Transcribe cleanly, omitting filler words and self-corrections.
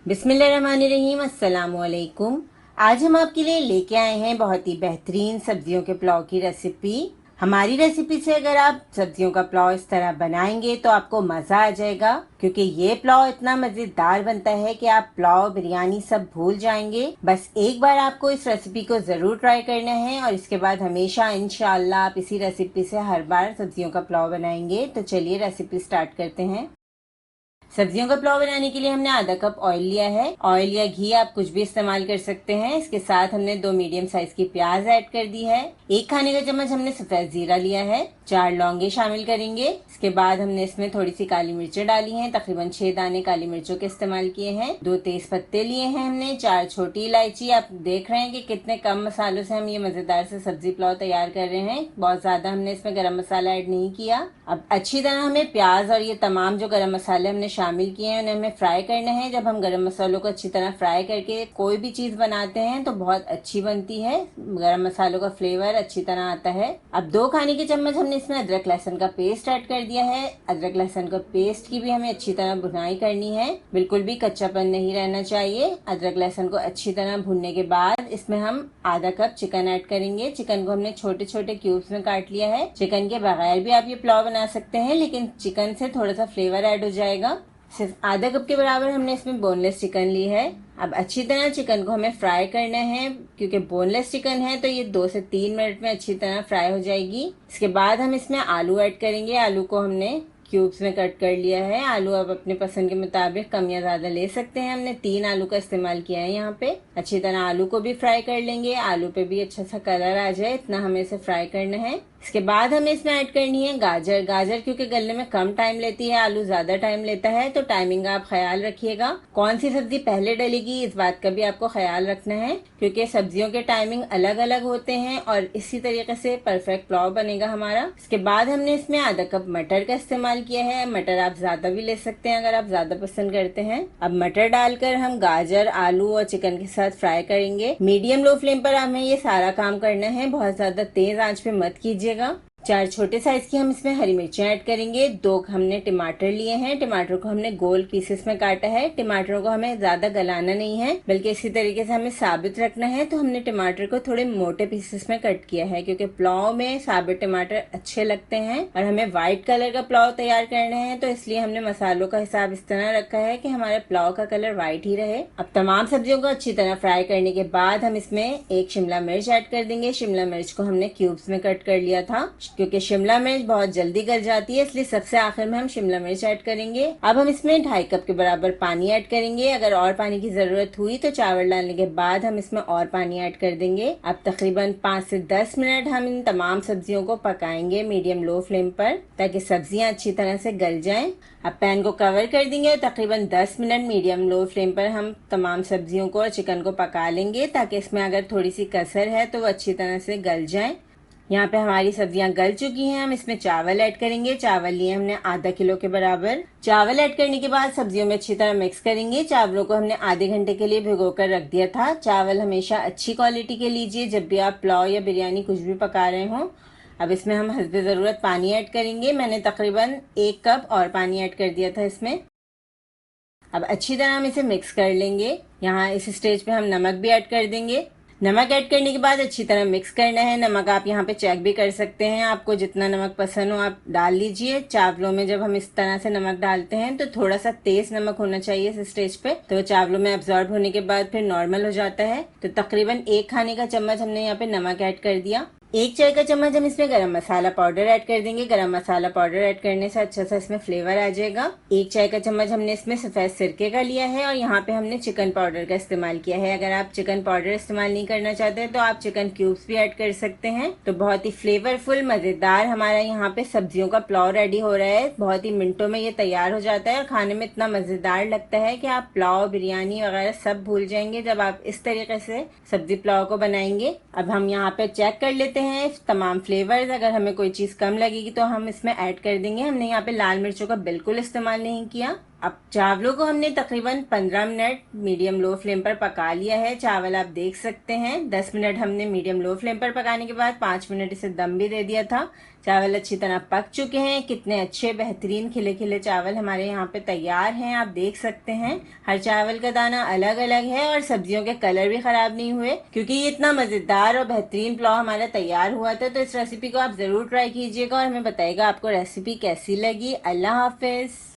बिस्मिल्लाहिर्रहमानिर्रहीम, अस्सलामुअलैकुम। आज हम आपके लिए लेके आए हैं बहुत ही बेहतरीन सब्जियों के पुलाव की रेसिपी। हमारी रेसिपी से अगर आप सब्जियों का पुलाव इस तरह बनाएंगे तो आपको मज़ा आ जाएगा, क्योंकि ये पुलाव इतना मज़ेदार बनता है कि आप पुलाव बिरयानी सब भूल जाएंगे। बस एक बार आपको इस रेसिपी को ज़रूर ट्राई करना है और इसके बाद हमेशा इंशाअल्लाह आप इसी रेसिपी से हर बार सब्जियों का पुलाव बनाएंगे। तो चलिए रेसिपी स्टार्ट करते हैं। सब्जियों का पुलाव बनाने के लिए हमने आधा कप ऑयल लिया है। ऑयल या घी आप कुछ भी इस्तेमाल कर सकते हैं। इसके साथ हमने 2 मीडियम साइज की प्याज ऐड कर दी है। 1 खाने का चम्मच हमने सफेद जीरा लिया है। 4 लौंगे शामिल करेंगे। इसके बाद हमने इसमें थोड़ी सी काली मिर्चें डाली हैं, तकरीबन 6 दाने काली मिर्चों के इस्तेमाल किए हैं। 2 तेज पत्ते लिए हैं हमने, 4 छोटी इलायची। आप देख रहे हैं कि कितने कम मसालों से हम ये मजेदार से सब्जी पुलाव तैयार कर रहे हैं। बहुत ज्यादा हमने इसमें गरम मसाला ऐड नहीं किया। अब अच्छी तरह हमें प्याज और ये तमाम जो गरम मसाले हमने शामिल किए हैं उन्हें हमें फ्राई करना है। जब हम गरम मसालों को अच्छी तरह फ्राई करके कोई भी चीज बनाते हैं तो बहुत अच्छी बनती है, गरम मसालों का फ्लेवर अच्छी तरह आता है। अब 2 खाने के चम्मच हमने इसमें अदरक लहसुन का पेस्ट ऐड कर दिया है। अदरक लहसुन का पेस्ट की भी हमें अच्छी तरह भुनाई करनी है, बिल्कुल भी कच्चापन नहीं रहना चाहिए। अदरक लहसुन को अच्छी तरह भुनने के बाद इसमें हम आधा कप चिकन ऐड करेंगे। चिकन को हमने छोटे छोटे क्यूब्स में काट लिया है। चिकन के बगैर भी आप ये पुलाव बना सकते हैं, लेकिन चिकन से थोड़ा सा फ्लेवर ऐड हो जाएगा। सिर्फ आधा कप के बराबर हमने इसमें बोनलेस चिकन ली है। अब अच्छी तरह चिकन को हमें फ्राई करना है, क्योंकि बोनलेस चिकन है तो ये 2 से 3 मिनट में अच्छी तरह फ्राई हो जाएगी। इसके बाद हम इसमें आलू ऐड करेंगे। आलू को हमने क्यूब्स में कट कर लिया है। आलू आप अपने पसंद के मुताबिक कम या ज्यादा ले सकते हैं। हमने 3 आलू का इस्तेमाल किया है यहाँ पे। अच्छी तरह आलू को भी फ्राई कर लेंगे। आलू पे भी अच्छा सा कलर आ जाए, इतना हमें इसे फ्राई करना है। इसके बाद हमें इसमें ऐड करनी है गाजर। गाजर क्योंकि गलने में कम टाइम लेती है, आलू ज्यादा टाइम लेता है, तो टाइमिंग का आप ख्याल रखिएगा। कौन सी सब्जी पहले डलेगी इस बात का भी आपको ख्याल रखना है, क्योंकि सब्जियों के टाइमिंग अलग अलग होते हैं और इसी तरीके से परफेक्ट पुलाव बनेगा हमारा। इसके बाद हमने इसमें आधा कप मटर का इस्तेमाल किया है। मटर आप ज्यादा भी ले सकते हैं अगर आप ज्यादा पसंद करते हैं। अब मटर डालकर हम गाजर, आलू और चिकन के साथ फ्राई करेंगे। मीडियम लो फ्लेम पर हमें ये सारा काम करना है, बहुत ज्यादा तेज आंच पे मत कीजिएगा। 4 छोटे साइज की हम इसमें हरी मिर्चें ऐड करेंगे। 2 हमने टमाटर लिए हैं। टमाटर को हमने गोल पीसेस में काटा है। टमाटरों को हमें ज्यादा गलाना नहीं है, बल्कि इसी तरीके से हमें साबित रखना है, तो हमने टमाटर को थोड़े मोटे पीसेस में कट किया है, क्योंकि पुलाव में साबित टमाटर अच्छे लगते हैं और हमें व्हाइट कलर का पुलाव तैयार करना है, तो इसलिए हमने मसालों का हिसाब इस तरह रखा है कि हमारे पुलाव का कलर व्हाइट ही रहे। अब तमाम सब्जियों को अच्छी तरह फ्राई करने के बाद हम इसमें 1 शिमला मिर्च ऐड कर देंगे। शिमला मिर्च को हमने क्यूब्स में कट कर लिया था, क्योंकि शिमला मिर्च बहुत जल्दी गल जाती है, इसलिए सबसे आखिर में हम शिमला मिर्च ऐड करेंगे। अब हम इसमें 2.5 कप के बराबर पानी ऐड करेंगे। अगर और पानी की जरूरत हुई तो चावल डालने के बाद हम इसमें और पानी ऐड कर देंगे। अब तकरीबन 5 से 10 मिनट हम इन तमाम सब्जियों को पकाएंगे मीडियम लो फ्लेम पर, ताकि सब्जियां अच्छी तरह से गल जाएं। अब पैन को कवर कर देंगे और तकरीबन 10 मिनट मीडियम लो फ्लेम पर हम तमाम सब्जियों को और चिकन को पका लेंगे, ताकि इसमें अगर थोड़ी सी कसर है तो वो अच्छी तरह से गल जाए। यहाँ पे हमारी सब्जियां गल चुकी हैं। हम इसमें चावल ऐड करेंगे। चावल लिए हमने आधा किलो के बराबर। चावल ऐड करने के बाद सब्जियों में अच्छी तरह मिक्स करेंगे। चावलों को हमने आधे घंटे के लिए भिगोकर रख दिया था। चावल हमेशा अच्छी क्वालिटी के लीजिए जब भी आप पुलाव या बिरयानी कुछ भी पका रहे हो। अब इसमें हम हस्बे जरूरत पानी ऐड करेंगे। मैंने तकरीबन 1 कप और पानी ऐड कर दिया था इसमें। अब अच्छी तरह हम इसे मिक्स कर लेंगे। यहाँ इस स्टेज पे हम नमक भी ऐड कर देंगे। नमक ऐड करने के बाद अच्छी तरह मिक्स करना है। नमक आप यहाँ पे चेक भी कर सकते हैं, आपको जितना नमक पसंद हो आप डाल लीजिए। चावलों में जब हम इस तरह से नमक डालते हैं तो थोड़ा सा तेज नमक होना चाहिए इस स्टेज पे, तो चावलों में एब्जॉर्ब होने के बाद फिर नॉर्मल हो जाता है। तो तकरीबन 1 खाने का चम्मच हमने यहाँ पे नमक ऐड कर दिया। 1 चाय का चम्मच हम इसमें गरम मसाला पाउडर ऐड कर देंगे। गरम मसाला पाउडर ऐड करने से अच्छा सा इसमें फ्लेवर आ जाएगा। 1 चाय का चम्मच हमने इसमें सफेद सिरके का लिया है और यहाँ पे हमने चिकन पाउडर का इस्तेमाल किया है। अगर आप चिकन पाउडर इस्तेमाल नहीं करना चाहते तो आप चिकन क्यूब्स भी ऐड कर सकते हैं। तो बहुत ही फ्लेवरफुल मजेदार हमारा यहाँ पे सब्जियों का पुलाव रेडी हो रहा है। बहुत ही मिनटों में ये तैयार हो जाता है और खाने में इतना मजेदार लगता है कि आप पुलाव, बिरयानी वगैरह सब भूल जाएंगे जब आप इस तरीके से सब्जी पुलाव को बनाएंगे। अब हम यहाँ पे चेक कर लेते हैं तमाम फ्लेवर्स। अगर हमें कोई चीज कम लगेगी तो हम इसमें ऐड कर देंगे। हमने यहाँ पे लाल मिर्चों का बिल्कुल इस्तेमाल नहीं किया। अब चावलों को हमने तकरीबन 15 मिनट मीडियम लो फ्लेम पर पका लिया है। चावल आप देख सकते हैं 10 मिनट हमने मीडियम लो फ्लेम पर पकाने के बाद 5 मिनट इसे दम भी दे दिया था। चावल अच्छी तरह पक चुके हैं। कितने अच्छे बेहतरीन खिले खिले चावल हमारे यहाँ पे तैयार हैं, आप देख सकते हैं। हर चावल का दाना अलग अलग है और सब्जियों के कलर भी खराब नहीं हुए। क्योंकि ये इतना मजेदार और बेहतरीन पुलाव हमारा तैयार हुआ था, तो इस रेसिपी को आप जरूर ट्राई कीजिएगा और हमें बताइएगा आपको रेसिपी कैसी लगी। अल्लाह हाफिज।